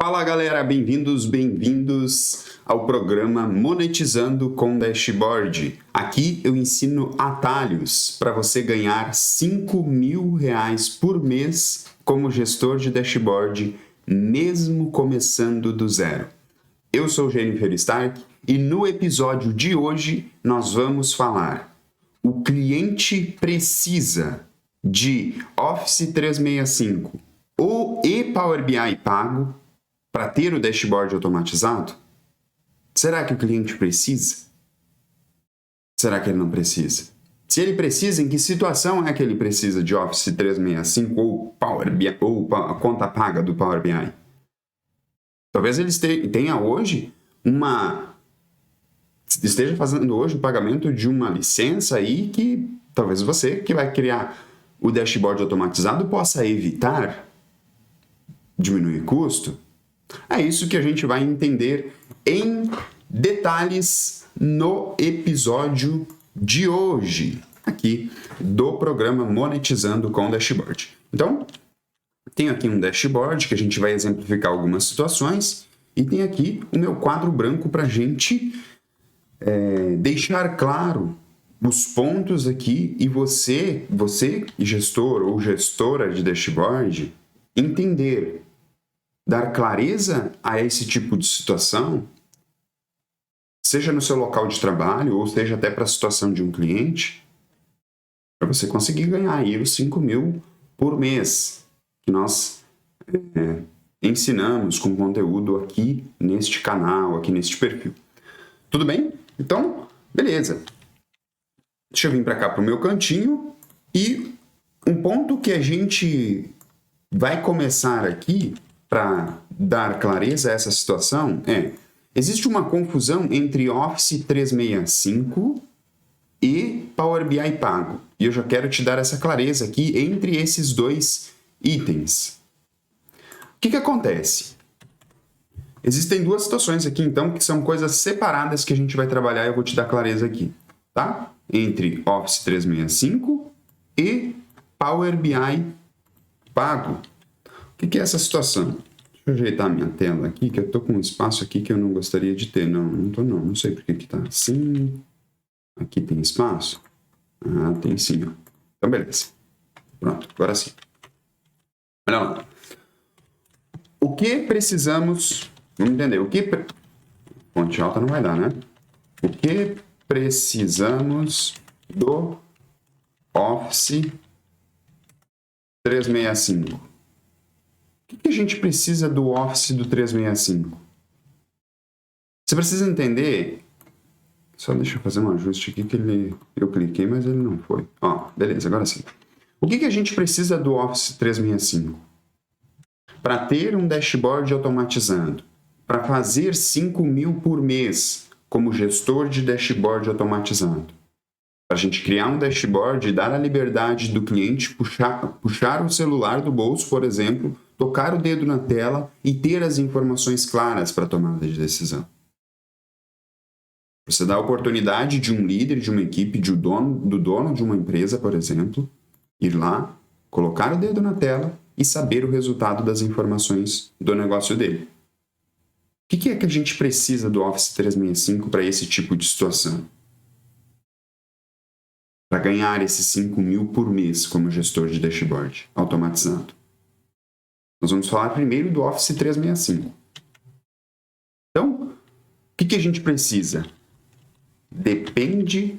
Fala galera, bem-vindos ao programa Monetizando com Dashboard. Aqui eu ensino atalhos para você ganhar R$ 5.000 por mês como gestor de dashboard, mesmo começando do zero. Eu sou Jennifer Stark e no episódio de hoje nós vamos falar: o cliente precisa de Office 365 e Power BI pago para ter o dashboard automatizado? Será que o cliente precisa? Será que ele não precisa? Se ele precisa, em que situação é que ele precisa de Office 365 ou Power BI, ou a conta paga do Power BI? Talvez ele tenha hoje esteja fazendo hoje o pagamento de uma licença aí que talvez você que vai criar o dashboard automatizado possa evitar, diminuir custo. É isso que a gente vai entender em detalhes no episódio de hoje, aqui do programa Monetizando com Dashboard. Então, tenho aqui um dashboard que a gente vai exemplificar algumas situações e tem aqui o meu quadro branco para a gente deixar claro os pontos aqui e você, gestor ou gestora de dashboard, entender, dar clareza a esse tipo de situação, seja no seu local de trabalho ou seja até para a situação de um cliente, para você conseguir ganhar aí os 5.000 por mês que nós ensinamos com conteúdo aqui neste canal, aqui neste perfil. Tudo bem? Então, beleza. Deixa eu vir para cá para o meu cantinho e um ponto que a gente vai começar aqui para dar clareza a essa situação existe uma confusão entre Office 365 e Power BI pago. E eu já quero te dar essa clareza aqui entre esses dois itens. O que acontece? Existem duas situações aqui, então, que são coisas separadas que a gente vai trabalhar e eu vou te dar clareza aqui, tá? Entre Office 365 e Power BI pago. O que é essa situação? Deixa eu ajeitar minha tela aqui, que eu tô com um espaço aqui que eu não gostaria de ter. Não tô não. Não sei por que tá assim. Aqui tem espaço? Ah, tem sim, ó. Então, beleza. Pronto, agora sim. Olha lá. O que precisamos... Vamos entender. Fonte alta não vai dar, né? O que precisamos do Office 365? O que a gente precisa do Office do 365? Você precisa entender... Só deixa eu fazer um ajuste aqui que eu cliquei, mas ele não foi. Ó, beleza, agora sim. O que a gente precisa do Office 365? Para ter um dashboard automatizado, para fazer 5.000 por mês como gestor de dashboard automatizado, para a gente criar um dashboard e dar a liberdade do cliente puxar o celular do bolso, por exemplo, tocar o dedo na tela e ter as informações claras para a tomada de decisão. Você dá a oportunidade de um líder, de uma equipe, do dono de uma empresa, por exemplo, ir lá, colocar o dedo na tela e saber o resultado das informações do negócio dele. O que é que a gente precisa do Office 365 para esse tipo de situação? Para ganhar esses 5.000 por mês como gestor de dashboard automatizado. Nós vamos falar primeiro do Office 365. Então, o que a gente precisa? Depende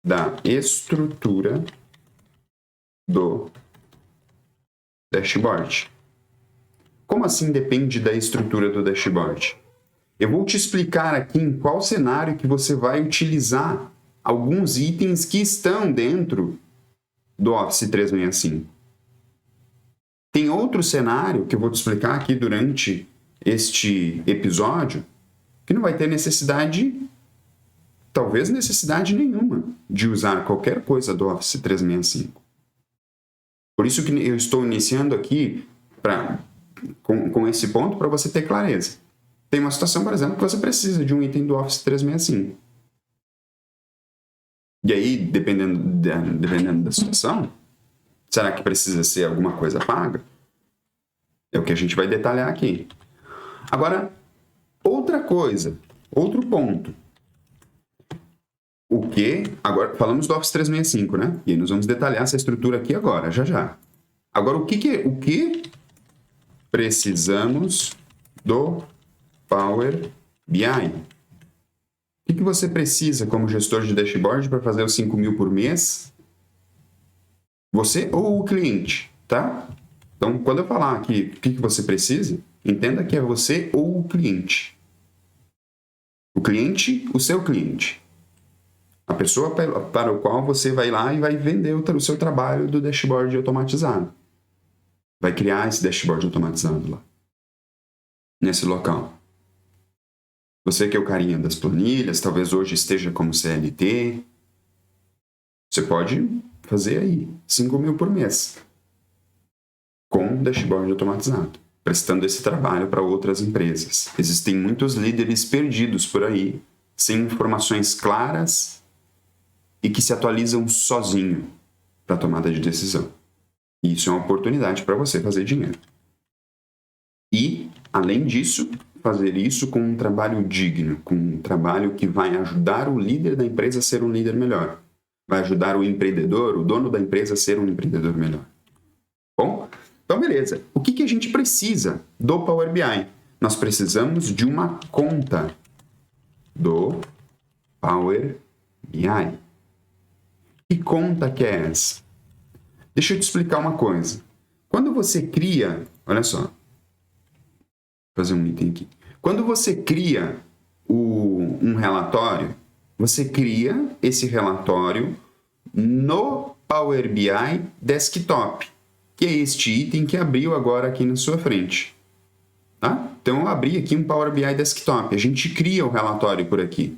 da estrutura do dashboard. Como assim depende da estrutura do dashboard? Eu vou te explicar aqui em qual cenário que você vai utilizar alguns itens que estão dentro do Office 365. Tem outro cenário que eu vou te explicar aqui durante este episódio que não vai ter talvez necessidade nenhuma de usar qualquer coisa do Office 365. Por isso que eu estou iniciando aqui com esse ponto para você ter clareza. Tem uma situação, por exemplo, que você precisa de um item do Office 365. E aí, dependendo da situação, será que precisa ser alguma coisa paga? É o que a gente vai detalhar aqui. Agora, outra coisa, outro ponto. O que? Agora, falamos do Office 365, né? E aí nós vamos detalhar essa estrutura aqui agora, já já. Agora, o que precisamos do Power BI? O que você precisa como gestor de dashboard para fazer os 5.000 por mês? Você ou o cliente, tá? Então, quando eu falar aqui o que você precisa, entenda que é você ou o cliente. O cliente, o seu cliente. A pessoa para o qual você vai lá e vai vender o seu trabalho do dashboard automatizado. Vai criar esse dashboard automatizado lá, nesse local. Você que é o carinha das planilhas, talvez hoje esteja como CLT. Você pode fazer aí 5.000 por mês com dashboard automatizado, prestando esse trabalho para outras empresas. Existem muitos líderes perdidos por aí, sem informações claras e que se atualizam sozinho para a tomada de decisão. E isso é uma oportunidade para você fazer dinheiro. E, além disso, fazer isso com um trabalho digno, com um trabalho que vai ajudar o líder da empresa a ser um líder melhor. Vai ajudar o empreendedor, o dono da empresa a ser um empreendedor melhor. Bom, então beleza. O que a gente precisa do Power BI? Nós precisamos de uma conta do Power BI. Que conta que é essa? Deixa eu te explicar uma coisa. Quando você cria, olha só, vou fazer um item aqui. Quando você cria um relatório, você cria esse relatório no Power BI Desktop, que é este item que abriu agora aqui na sua frente. Tá? Então eu abri aqui um Power BI Desktop, a gente cria o relatório por aqui.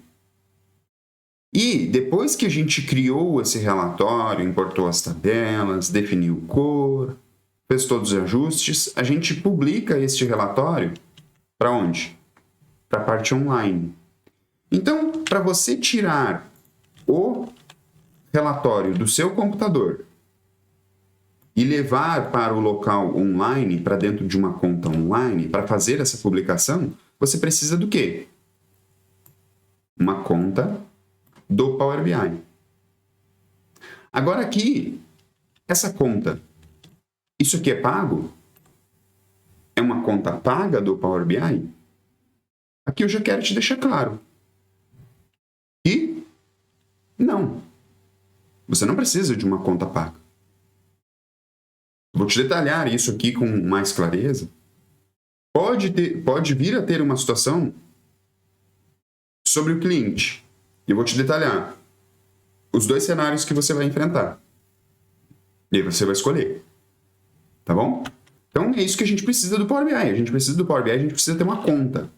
E depois que a gente criou esse relatório, importou as tabelas, definiu cor, fez todos os ajustes, a gente publica este relatório para onde? Para a parte online. Então, para você tirar o relatório do seu computador e levar para o local online, para dentro de uma conta online, para fazer essa publicação, você precisa do quê? Uma conta do Power BI. Agora aqui, essa conta, isso aqui é pago? É uma conta paga do Power BI? Aqui eu já quero te deixar claro. E não. Você não precisa de uma conta paga. Vou te detalhar isso aqui com mais clareza. Pode vir a ter uma situação sobre o cliente. E eu vou te detalhar os dois cenários que você vai enfrentar. E aí você vai escolher. Tá bom? Então é isso que a gente precisa do Power BI. A gente precisa do Power BI, a gente precisa ter uma conta.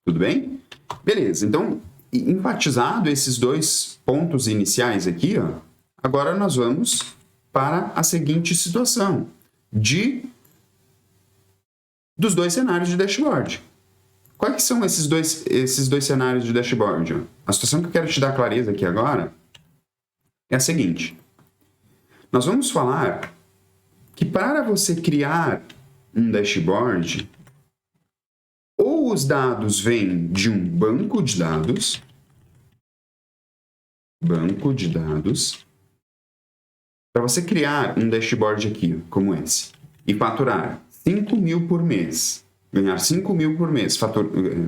Tudo bem? Beleza. Então, enfatizado esses dois pontos iniciais aqui, ó, agora nós vamos para a seguinte situação dos dois cenários de dashboard. Quais são esses dois cenários de dashboard? A situação que eu quero te dar clareza aqui agora é a seguinte. Nós vamos falar que para você criar um dashboard, ou os dados vêm de um banco de dados, para você criar um dashboard aqui, como esse, e faturar 5.000 por mês, ganhar 5.000 por mês,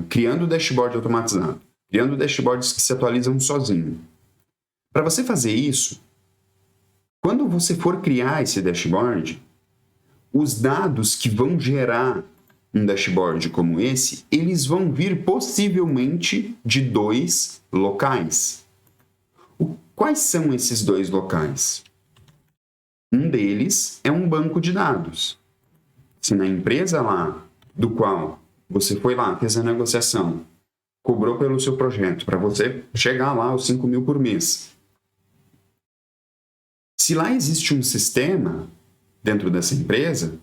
criando dashboard automatizado, criando dashboards que se atualizam sozinho. Para você fazer isso, quando você for criar esse dashboard, os dados que vão gerar um dashboard como esse, eles vão vir possivelmente de dois locais. Quais são esses dois locais? Um deles é um banco de dados. Se na empresa lá, do qual você foi lá, fez a negociação, cobrou pelo seu projeto, para você chegar lá aos 5.000 por mês. Se lá existe um sistema dentro dessa empresa,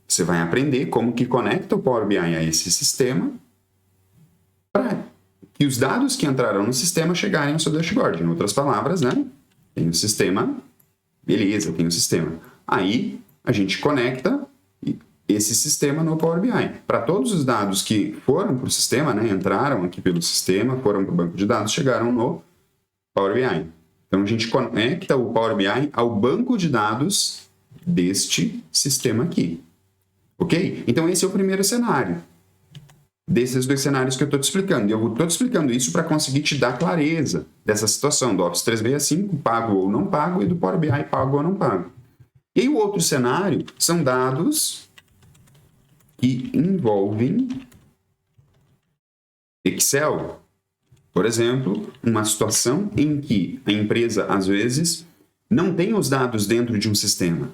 você vai aprender como que conecta o Power BI a esse sistema para que os dados que entraram no sistema chegarem ao seu dashboard. Em outras palavras, né? Tem o sistema, beleza, tem o sistema. Aí a gente conecta esse sistema no Power BI. Para todos os dados que foram para o sistema, né, entraram aqui pelo sistema, foram para o banco de dados, chegaram no Power BI. Então, a gente conecta o Power BI ao banco de dados deste sistema aqui. Ok? Então, esse é o primeiro cenário. Desses dois cenários que eu estou te explicando. E eu estou te explicando isso para conseguir te dar clareza dessa situação do Office 365, pago ou não pago, e do Power BI, pago ou não pago. E aí, o outro cenário são dados que envolvem Excel. Por exemplo, uma situação em que a empresa, às vezes, não tem os dados dentro de um sistema.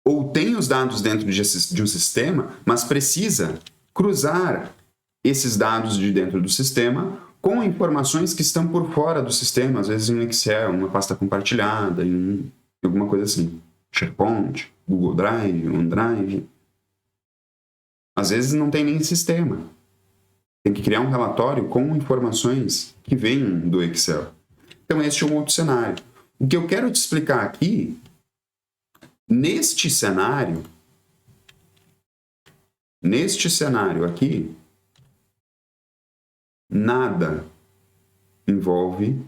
Ou tem os dados dentro de um sistema, mas precisa cruzar esses dados de dentro do sistema com informações que estão por fora do sistema, às vezes em um Excel, uma pasta compartilhada, em alguma coisa assim. SharePoint, Google Drive, OneDrive. Às vezes não tem nem sistema. Tem que criar um relatório com informações que vêm do Excel. Então, este é um outro cenário. O que eu quero te explicar aqui, neste cenário aqui, nada envolve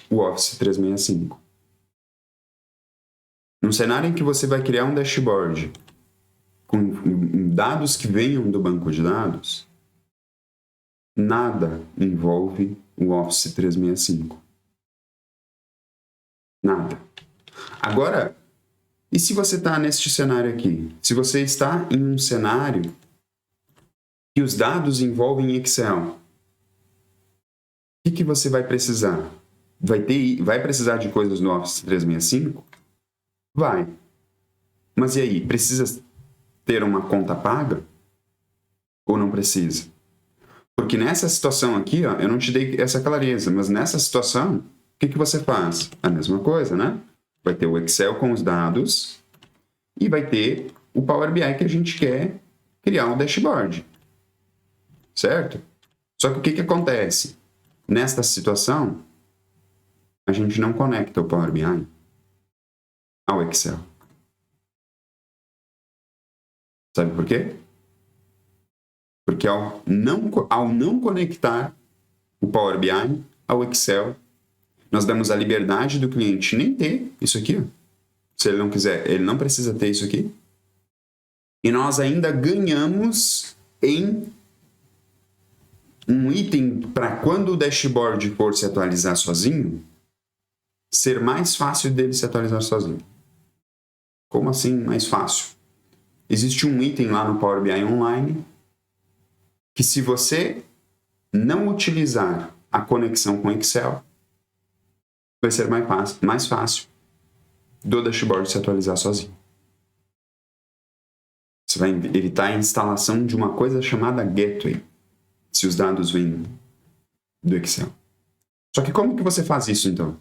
o Office 365. Num cenário em que você vai criar um dashboard com dados que venham do banco de dados, nada envolve o Office 365. Nada. Agora, e se você está neste cenário aqui? Se você está em um cenário que os dados envolvem Excel, o que você vai precisar? Vai precisar de coisas no Office 365? Vai. Mas e aí? Precisa ter uma conta paga? Ou não precisa? Porque nessa situação aqui, ó, eu não te dei essa clareza, mas nessa situação, o que você faz? A mesma coisa, né? Vai ter o Excel com os dados e vai ter o Power BI que a gente quer criar um dashboard. Certo? Só que o que acontece? Nesta situação, a gente não conecta o Power BI ao Excel. Sabe por quê? Porque ao não conectar o Power BI ao Excel, nós damos a liberdade do cliente nem ter isso aqui. Ó. Se ele não quiser, ele não precisa ter isso aqui. E nós ainda ganhamos em um item para quando o dashboard for se atualizar sozinho, ser mais fácil dele se atualizar sozinho. Como assim mais fácil? Existe um item lá no Power BI Online que, se você não utilizar a conexão com Excel, vai ser mais fácil do dashboard se atualizar sozinho. Você vai evitar a instalação de uma coisa chamada Gateway, se os dados vêm do Excel. Só que como que você faz isso, então?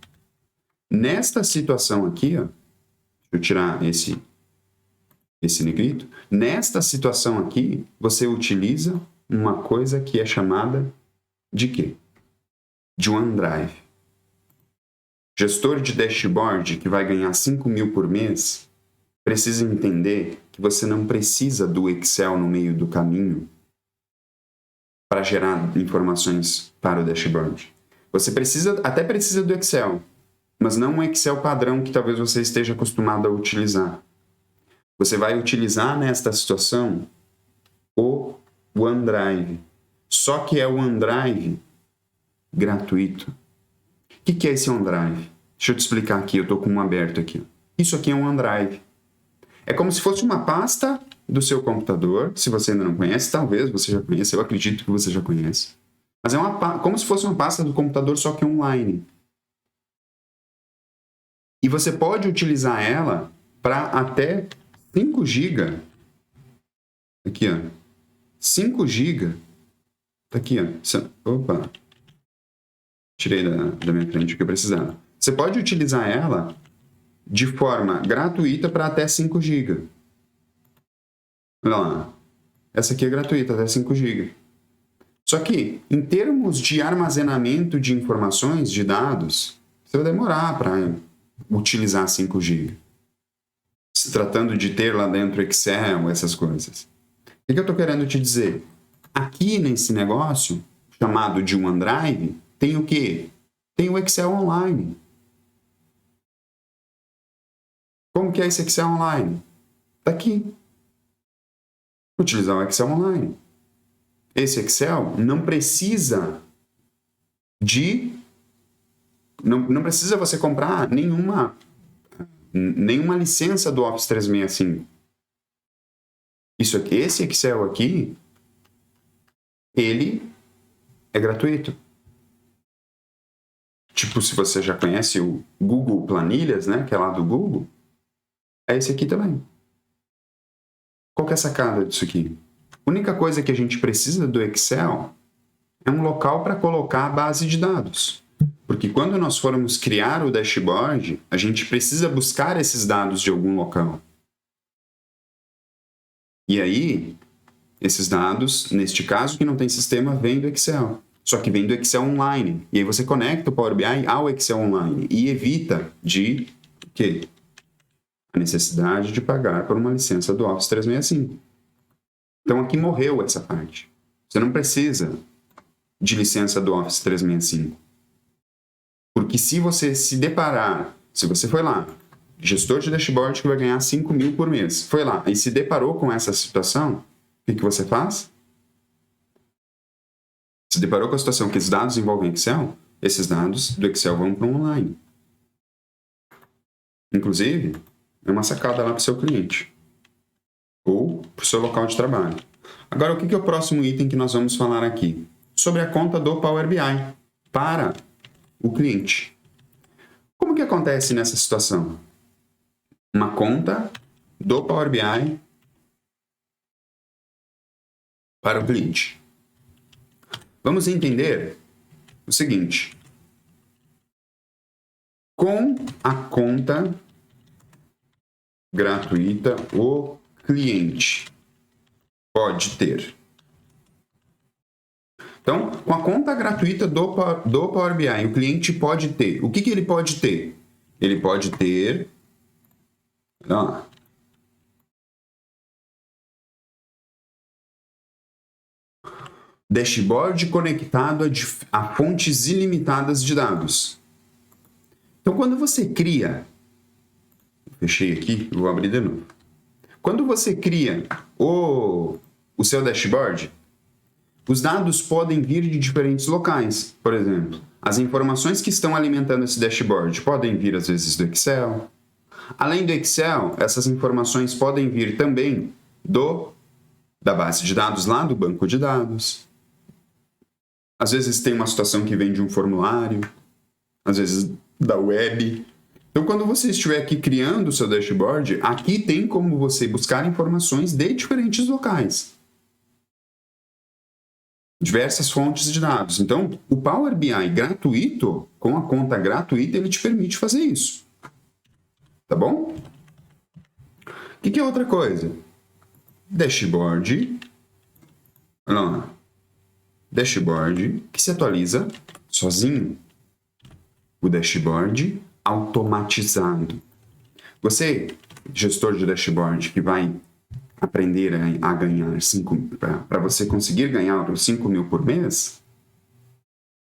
Nesta situação aqui, ó, deixa eu tirar esse negrito. Nesta situação aqui, você utiliza uma coisa que é chamada de quê? De OneDrive. Gestor de dashboard que vai ganhar 5 mil por mês precisa entender que você não precisa do Excel no meio do caminho para gerar informações para o dashboard. Você até precisa do Excel, mas não um Excel padrão que talvez você esteja acostumado a utilizar. Você vai utilizar nesta situação o OneDrive. Só que é o OneDrive gratuito. O que é esse OneDrive? Deixa eu te explicar aqui, eu estou com um aberto aqui. Isso aqui é um OneDrive. É como se fosse uma pasta do seu computador. Se você ainda não conhece, talvez você já conheça, eu acredito que você já conhece. Mas é como se fosse uma pasta do computador, só que online. E você pode utilizar ela para até 5 GB. Aqui, ó. 5 GB. Tá aqui, ó. Opa. Tirei da minha frente o que eu precisava. Você pode utilizar ela de forma gratuita para até 5 GB. Olha lá. Essa aqui é gratuita, até 5 GB. Só que, em termos de armazenamento de informações, de dados, você vai demorar para utilizar 5 GB. se tratando de ter lá dentro Excel, essas coisas. O que eu estou querendo te dizer? Aqui nesse negócio, chamado de OneDrive, tem o quê? Tem o Excel Online. Como que é esse Excel Online? Está aqui. Utilizar o Excel Online. Esse Excel não precisa não precisa você comprar nenhuma licença do Office 365. Esse Excel aqui, ele é gratuito. Tipo, se você já conhece o Google Planilhas, né, que é lá do Google, é esse aqui também. Qual que é a sacada disso aqui? A única coisa que a gente precisa do Excel é um local para colocar a base de dados. Porque quando nós formos criar o dashboard, a gente precisa buscar esses dados de algum local. E aí, esses dados, neste caso que não tem sistema, vêm do Excel. Só que vem do Excel Online. E aí você conecta o Power BI ao Excel Online e evita a necessidade de pagar por uma licença do Office 365. Então aqui morreu essa parte. Você não precisa de licença do Office 365. Porque se você se deparar, se você foi lá, gestor de dashboard que vai ganhar 5 mil por mês, foi lá e se deparou com essa situação, o que você faz? Se deparou com a situação que os dados envolvem Excel, esses dados do Excel vão para o online. Inclusive, é uma sacada lá para o seu cliente. Ou para o seu local de trabalho. Agora, o que é o próximo item que nós vamos falar aqui? Sobre a conta do Power BI para o cliente. Como que acontece nessa situação? Uma conta do Power BI para o cliente. Vamos entender o seguinte. Com a conta gratuita, o cliente pode ter. Então, com a conta gratuita do Power BI, o cliente pode ter. O que ele pode ter? Ele pode ter... dashboard conectado a fontes ilimitadas de dados. Então, quando você cria... Fechei aqui, vou abrir de novo. Quando você cria o seu dashboard, os dados podem vir de diferentes locais. Por exemplo, as informações que estão alimentando esse dashboard podem vir, às vezes, do Excel. Além do Excel, essas informações podem vir também da base de dados lá do banco de dados. Às vezes tem uma situação que vem de um formulário, às vezes da web. Então, quando você estiver aqui criando o seu dashboard, aqui tem como você buscar informações de diferentes locais. Diversas fontes de dados. Então, o Power BI gratuito, com a conta gratuita, ele te permite fazer isso. Tá bom? O que é outra coisa? Dashboard. Olha lá. Dashboard que se atualiza sozinho. O dashboard automatizado. Você, gestor de dashboard, que vai aprender a ganhar para você conseguir ganhar os 5 mil por mês,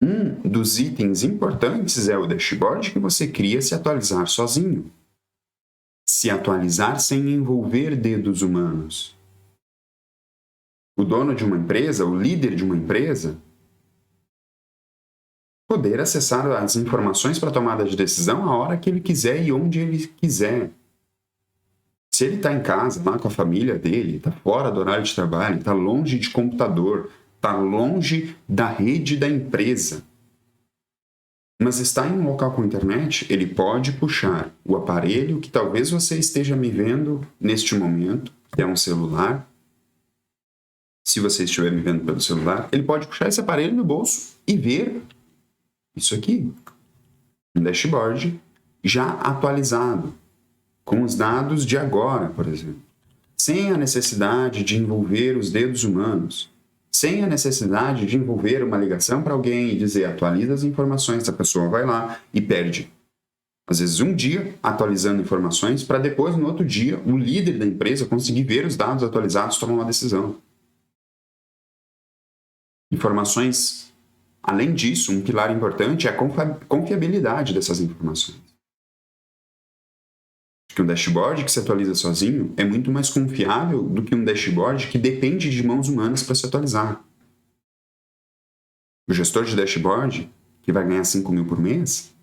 um dos itens importantes é o dashboard que você cria se atualizar sozinho. Se atualizar sem envolver dedos humanos. O dono de uma empresa, o líder de uma empresa, poder acessar as informações para tomada de decisão a hora que ele quiser e onde ele quiser. Se ele está em casa, lá com a família dele, está fora do horário de trabalho, está longe de computador, está longe da rede da empresa, mas está em um local com internet, ele pode puxar o aparelho que talvez você esteja me vendo neste momento, que é um celular. Se você estiver me vendo pelo celular, ele pode puxar esse aparelho no bolso e ver isso aqui. Um dashboard já atualizado, com os dados de agora, por exemplo. Sem a necessidade de envolver os dedos humanos. Sem a necessidade de envolver uma ligação para alguém e dizer atualiza as informações, a pessoa vai lá e perde Às vezes um dia atualizando informações para depois, no outro dia, o líder da empresa conseguir ver os dados atualizados e tomar uma decisão. Informações, além disso, um pilar importante é a confiabilidade dessas informações. Que um dashboard que se atualiza sozinho é muito mais confiável do que um dashboard que depende de mãos humanas para se atualizar. O gestor de dashboard, que vai ganhar 5 mil por mês,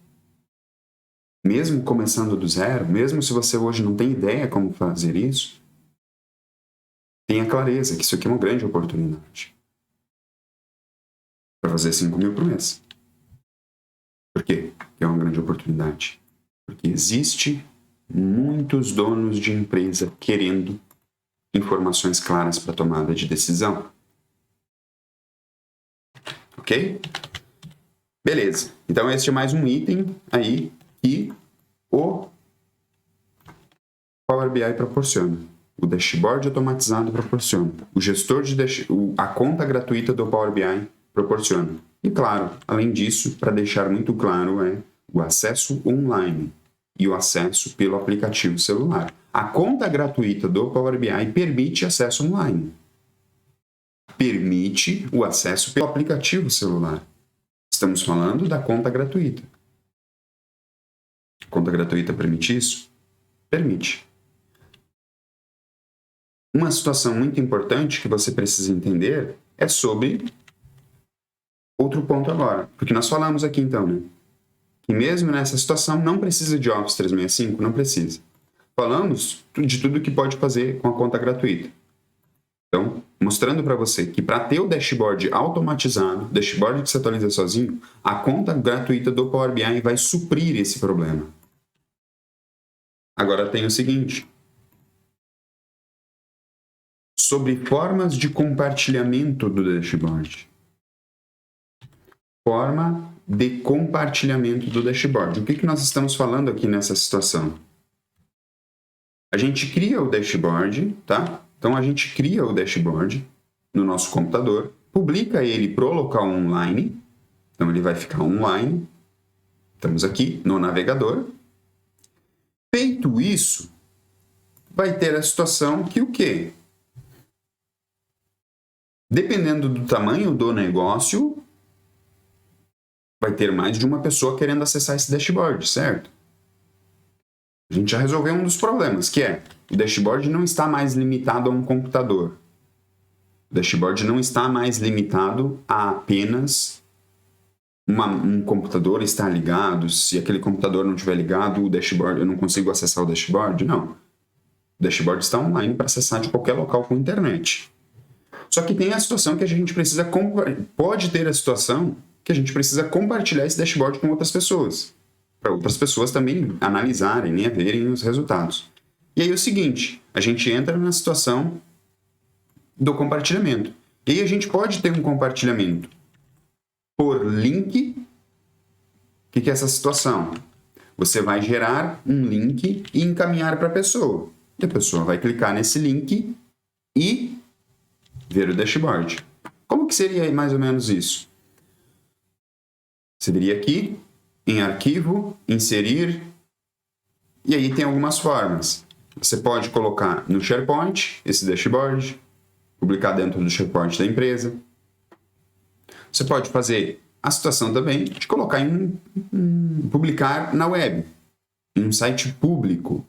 mesmo começando do zero, mesmo se você hoje não tem ideia como fazer isso, tenha clareza que isso aqui é uma grande oportunidade para fazer 5 mil por mês. Por quê? É uma grande oportunidade. Porque existe muitos donos de empresa querendo informações claras para tomada de decisão. Ok? Beleza. Então, este é mais um item aí que o Power BI proporciona. O dashboard automatizado proporciona. O gestor de a conta gratuita do Power BI proporciona. E claro, além disso, para deixar muito claro, é o acesso online e o acesso pelo aplicativo celular. A conta gratuita do Power BI permite acesso online. Permite o acesso pelo aplicativo celular. Estamos falando da conta gratuita. Conta gratuita permite isso? Permite. Uma situação muito importante que você precisa entender é sobre outro ponto agora. Porque nós falamos aqui então, né? Que mesmo nessa situação não precisa de Office 365, não precisa. Falamos de tudo que pode fazer com a conta gratuita. Então, mostrando para você que para ter o dashboard automatizado, dashboard que se atualiza sozinho, a conta gratuita do Power BI vai suprir esse problema. Agora tem o seguinte. Sobre formas de compartilhamento do dashboard. Forma de compartilhamento do dashboard. O que nós estamos falando aqui nessa situação? A gente cria o dashboard, tá? Então, a gente cria o dashboard no nosso computador, publica ele para o local online. Então, ele vai ficar online. Estamos aqui no navegador. Feito isso, vai ter a situação que o quê? Dependendo do tamanho do negócio, vai ter mais de uma pessoa querendo acessar esse dashboard, certo? A gente já resolveu um dos problemas, que é o dashboard não está mais limitado a um computador. O dashboard não está mais limitado a apenas um computador estar ligado. Se aquele computador não estiver ligado, o dashboard, eu não consigo acessar o dashboard. Não. O dashboard está online para acessar de qualquer local com internet. Só que tem a situação que a gente precisa... Pode ter a situação que a gente precisa compartilhar esse dashboard com outras pessoas. Para outras pessoas também analisarem, né, verem os resultados. E aí é o seguinte, a gente entra na situação do compartilhamento. E aí a gente pode ter um compartilhamento por link. O que é essa situação? Você vai gerar um link e encaminhar para a pessoa. E a pessoa vai clicar nesse link e ver o dashboard. Como que seria mais ou menos isso? Você viria aqui, em arquivo, inserir, e aí tem algumas formas. Você pode colocar no SharePoint esse dashboard, publicar dentro do SharePoint da empresa. Você pode fazer a situação também de colocar publicar na web, em um site público.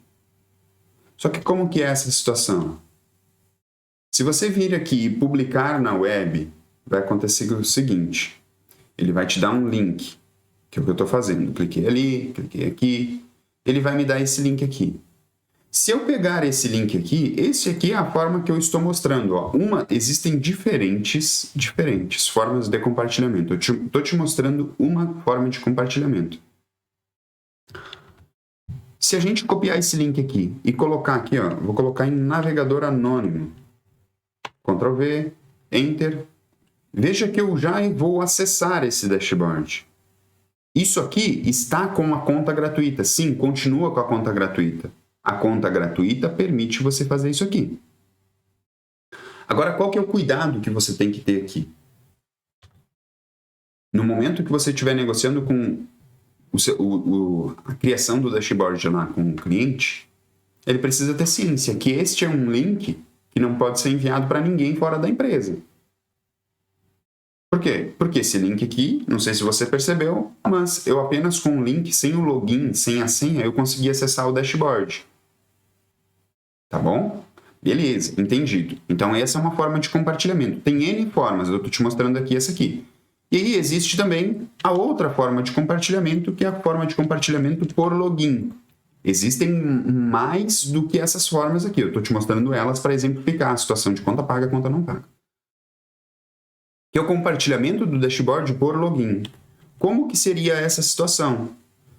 Só que como que é essa situação? Se você vir aqui e publicar na web, vai acontecer o seguinte. Ele vai te dar um link, que é o que eu estou fazendo. Cliquei ali, cliquei aqui. Ele vai me dar esse link aqui. Se eu pegar esse link aqui, esse aqui é a forma que eu estou mostrando. Ó. Existem diferentes formas de compartilhamento. Eu estou te mostrando uma forma de compartilhamento. Se a gente copiar esse link aqui e colocar aqui, ó, vou colocar em navegador anônimo. Ctrl V, Enter. Veja que eu já vou acessar esse dashboard. Isso aqui está com a conta gratuita. Sim, continua com a conta gratuita. A conta gratuita permite você fazer isso aqui. Agora, qual que é o cuidado que você tem que ter aqui? No momento que você estiver negociando com a criação do dashboard lá com o cliente, ele precisa ter ciência que este é um link que não pode ser enviado para ninguém fora da empresa. Por quê? Porque esse link aqui, não sei se você percebeu, mas eu apenas com o link, sem o login, sem a senha, eu consegui acessar o dashboard. Tá bom? Beleza, entendido. Então essa é uma forma de compartilhamento. Tem N formas, eu estou te mostrando aqui essa aqui. E aí existe também a outra forma de compartilhamento, que é a forma de compartilhamento por login. Existem mais do que essas formas aqui. Eu estou te mostrando elas para exemplificar a situação de conta paga e conta não paga. Que é o compartilhamento do dashboard por login. Como que seria essa situação?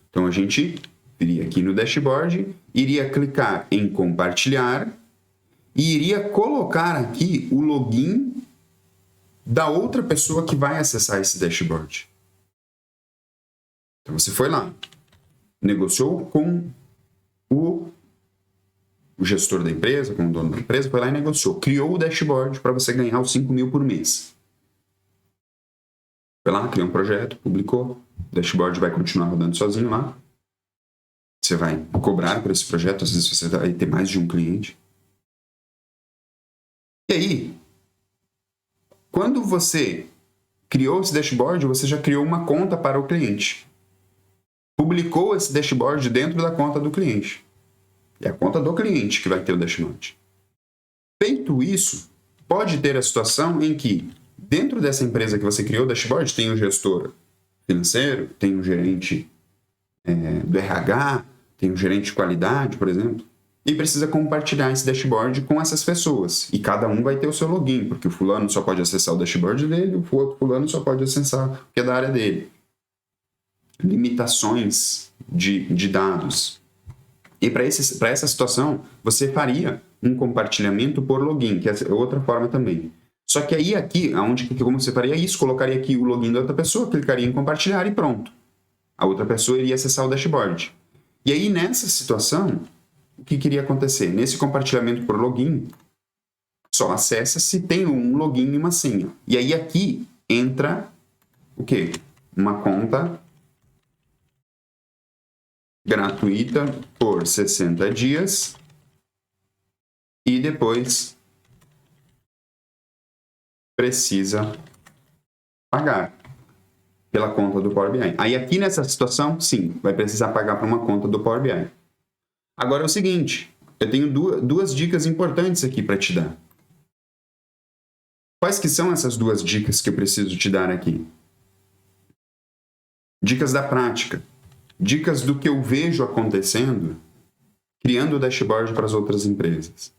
Então a gente iria aqui no dashboard, iria clicar em compartilhar e iria colocar aqui o login da outra pessoa que vai acessar esse dashboard. Então você foi lá, negociou com o gestor da empresa, com o dono da empresa, foi lá e negociou, criou o dashboard para você ganhar os 5 mil por mês. Foi lá, criou um projeto, publicou, o dashboard vai continuar rodando sozinho lá. Você vai cobrar por esse projeto, às vezes você vai ter mais de um cliente. E aí, quando você criou esse dashboard, você já criou uma conta para o cliente. Publicou esse dashboard dentro da conta do cliente. É a conta do cliente que vai ter o dashboard. Feito isso, pode ter a situação em que dentro dessa empresa que você criou o dashboard, tem um gestor financeiro, tem um gerente do RH, tem um gerente de qualidade, por exemplo, e precisa compartilhar esse dashboard com essas pessoas. E cada um vai ter o seu login, porque o fulano só pode acessar o dashboard dele, o outro fulano só pode acessar o que é da área dele. Limitações de dados. E para essa situação, você faria um compartilhamento por login, que é outra forma também. Só que aí aqui, como você faria isso, colocaria aqui o login da outra pessoa, clicaria em compartilhar e pronto. A outra pessoa iria acessar o dashboard. E aí nessa situação, o que iria acontecer? Nesse compartilhamento por login, só acessa se tem um login e uma senha. E aí aqui entra o quê? Uma conta gratuita por 60 dias e depois precisa pagar pela conta do Power BI. Aí aqui nessa situação, sim, vai precisar pagar para uma conta do Power BI. Agora é o seguinte, eu tenho duas dicas importantes aqui para te dar. Quais que são essas duas dicas que eu preciso te dar aqui? Dicas da prática. Dicas do que eu vejo acontecendo, criando o dashboard para as outras empresas.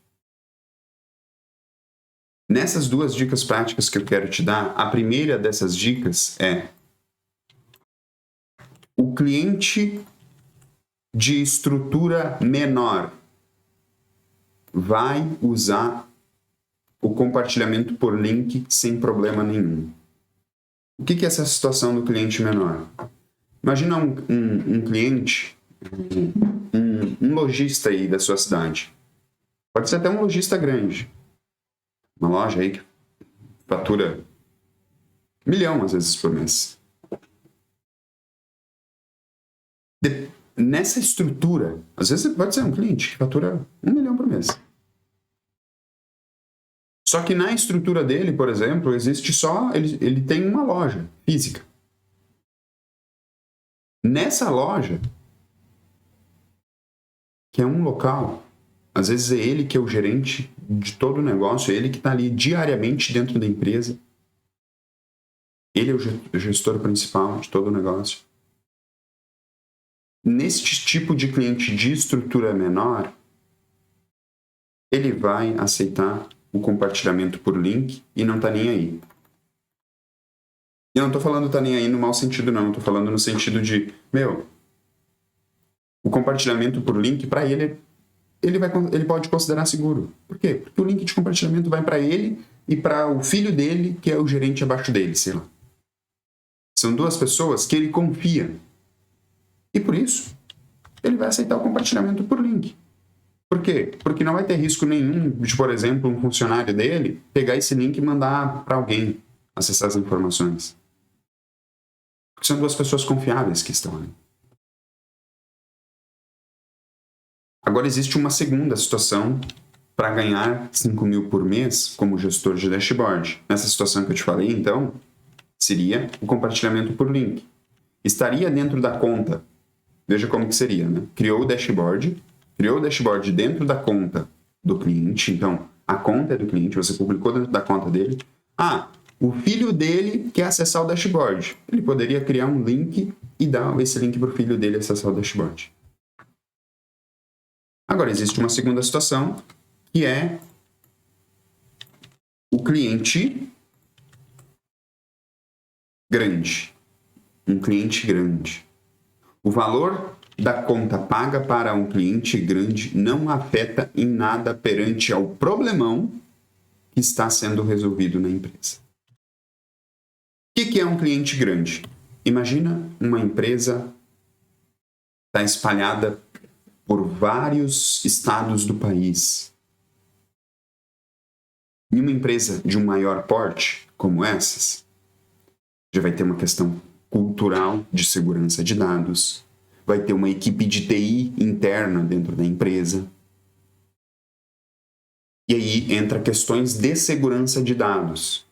Nessas duas dicas práticas que eu quero te dar, a primeira dessas dicas é: o cliente de estrutura menor vai usar o compartilhamento por link sem problema nenhum. O que é essa situação do cliente menor? Imagina um cliente, um lojista aí da sua cidade. Pode ser até um lojista grande. Uma loja aí que fatura 1 milhão, às vezes, por mês. Nessa estrutura, às vezes pode ser um cliente que fatura 1 milhão por mês. Só que na estrutura dele, por exemplo, existe só... Ele tem uma loja física. Nessa loja, que é um local, às vezes é ele que é o gerente de todo o negócio, é ele que está ali diariamente dentro da empresa. Ele é o gestor principal de todo o negócio. Neste tipo de cliente de estrutura menor, ele vai aceitar o compartilhamento por link e não está nem aí. E eu não estou falando tá nem aí no mau sentido, não. Estou falando no sentido de, o compartilhamento por link, para ele pode considerar seguro. Por quê? Porque o link de compartilhamento vai para ele e para o filho dele, que é o gerente abaixo dele, sei lá. São duas pessoas que ele confia. E por isso, ele vai aceitar o compartilhamento por link. Por quê? Porque não vai ter risco nenhum de, por exemplo, um funcionário dele pegar esse link e mandar para alguém acessar as informações. Porque são duas pessoas confiáveis que estão ali. Agora existe uma segunda situação para ganhar 5 mil por mês como gestor de dashboard. Nessa situação que eu te falei, então, seria o compartilhamento por link. Estaria dentro da conta. Veja como que seria, né? Criou o dashboard dentro da conta do cliente. Então, a conta é do cliente, você publicou dentro da conta dele. O filho dele quer acessar o dashboard. Ele poderia criar um link e dar esse link para o filho dele acessar o dashboard. Agora, existe uma segunda situação, que é o cliente grande. Um cliente grande. O valor da conta paga para um cliente grande não afeta em nada perante ao problemão que está sendo resolvido na empresa. O que é um cliente grande? Imagina uma empresa está espalhada por vários estados do país. Em uma empresa de um maior porte, como essas, já vai ter uma questão cultural de segurança de dados, vai ter uma equipe de TI interna dentro da empresa. E aí entra questões de segurança de dados,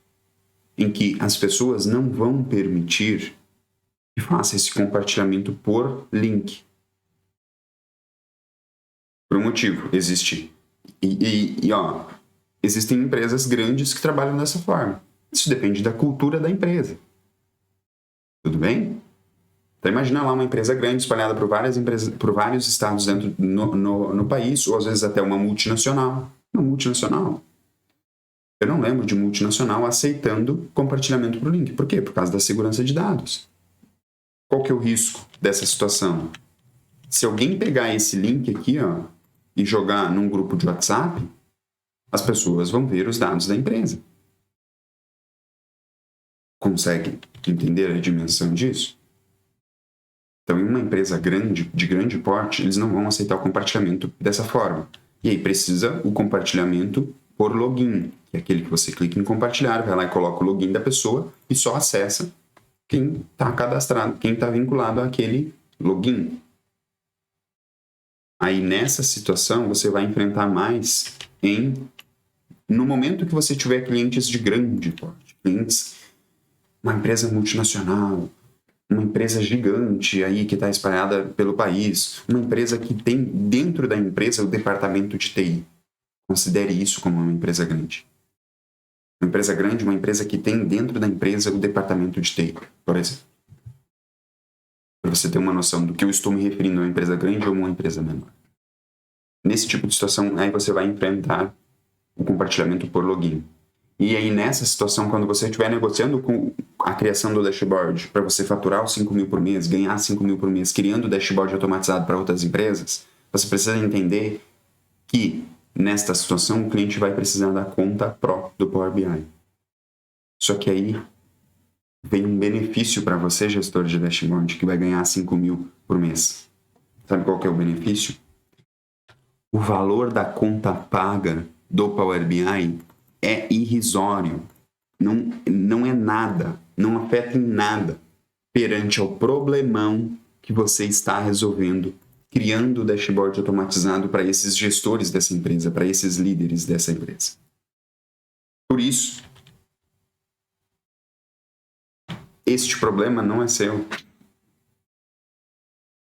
em que as pessoas não vão permitir que faça esse compartilhamento por link. Por um motivo, existe. Existem empresas grandes que trabalham dessa forma. Isso depende da cultura da empresa. Tudo bem? Então imagina lá uma empresa grande espalhada por vários estados dentro no país, ou às vezes até uma multinacional. Uma multinacional. Eu não lembro de multinacional aceitando compartilhamento por link. Por quê? Por causa da segurança de dados. Qual que é o risco dessa situação? Se alguém pegar esse link aqui, e jogar num grupo de WhatsApp, as pessoas vão ver os dados da empresa. Consegue entender a dimensão disso? Então, em uma empresa grande, de grande porte, eles não vão aceitar o compartilhamento dessa forma. E aí precisa o compartilhamento por login, que é aquele que você clica em compartilhar, vai lá e coloca o login da pessoa e só acessa quem está cadastrado, quem está vinculado àquele login. Aí, nessa situação, você vai enfrentar mais no momento que você tiver clientes de grande porte, clientes, uma empresa multinacional, uma empresa gigante aí que está espalhada pelo país, uma empresa que tem dentro da empresa o departamento de TI. Considere isso como uma empresa grande. Uma empresa grande, uma empresa que tem dentro da empresa o departamento de TI, por exemplo. Para você ter uma noção do que eu estou me referindo a uma empresa grande ou uma empresa menor. Nesse tipo de situação, aí você vai enfrentar o compartilhamento por login. E aí, nessa situação, quando você estiver negociando com a criação do dashboard para você faturar os 5 mil por mês, ganhar 5 mil por mês, criando o dashboard automatizado para outras empresas, você precisa entender que, nesta situação, o cliente vai precisar da conta Pro do Power BI. Só que aí vem um benefício para você, gestor de dashboard, que vai ganhar 5 mil por mês. Sabe qual que é o benefício? O valor da conta paga do Power BI é irrisório. Não é nada, não afeta em nada perante ao problemão que você está resolvendo, criando o dashboard automatizado para esses gestores dessa empresa, para esses líderes dessa empresa. Por isso, este problema não é seu.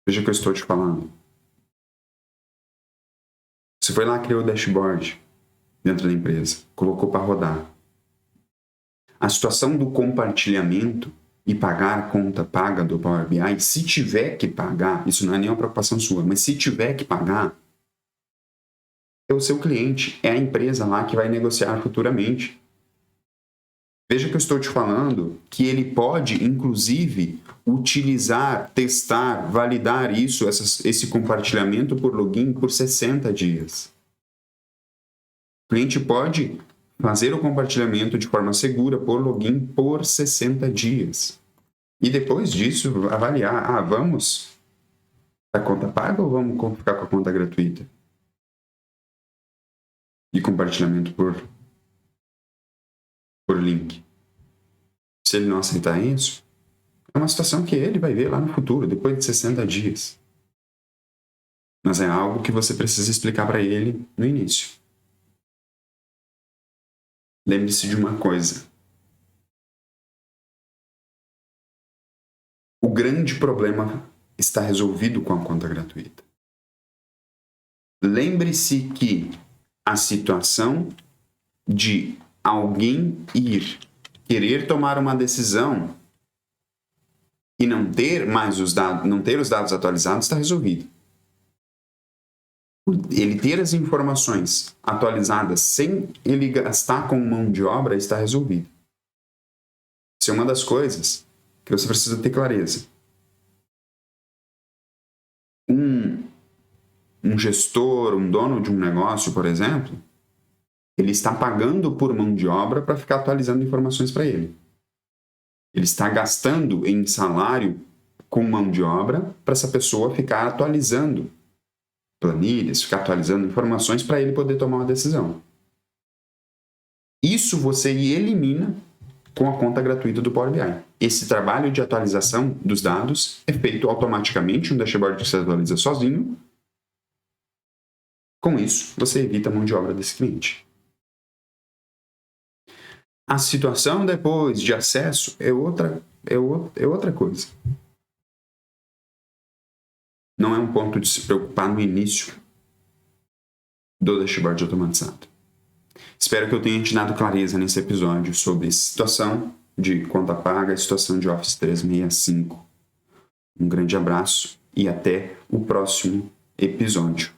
Veja o que eu estou te falando. Você foi lá, criou o dashboard dentro da empresa, colocou para rodar. A situação do compartilhamento e pagar a conta paga do Power BI, se tiver que pagar, isso não é nenhuma preocupação sua, mas se tiver que pagar, é o seu cliente, é a empresa lá que vai negociar futuramente. Veja que eu estou te falando que ele pode, inclusive, utilizar, testar, validar esse compartilhamento por login por 60 dias. O cliente pode fazer o compartilhamento de forma segura por login por 60 dias. E depois disso, avaliar, vamos a conta paga ou vamos ficar com a conta gratuita? E compartilhamento por link. Se ele não aceitar isso, é uma situação que ele vai ver lá no futuro, depois de 60 dias. Mas é algo que você precisa explicar para ele no início. Lembre-se de uma coisa. O grande problema está resolvido com a conta gratuita. Lembre-se que a situação de alguém querer tomar uma decisão e não ter os dados atualizados está resolvido. Ele ter as informações atualizadas sem ele gastar com mão de obra está resolvido. Isso é uma das coisas que você precisa ter clareza. Um gestor, um dono de um negócio, por exemplo, ele está pagando por mão de obra para ficar atualizando informações para ele. Ele está gastando em salário com mão de obra para essa pessoa ficar atualizando planilhas, ficar atualizando informações para ele poder tomar uma decisão. Isso você elimina com a conta gratuita do Power BI. Esse trabalho de atualização dos dados é feito automaticamente, um dashboard que você atualiza sozinho. Com isso, você evita a mão de obra desse cliente. A situação depois de acesso é outra coisa. Não é um ponto de se preocupar no início do dashboard automatizado. Espero que eu tenha te dado clareza nesse episódio sobre a situação de conta paga e situação de Office 365. Um grande abraço e até o próximo episódio.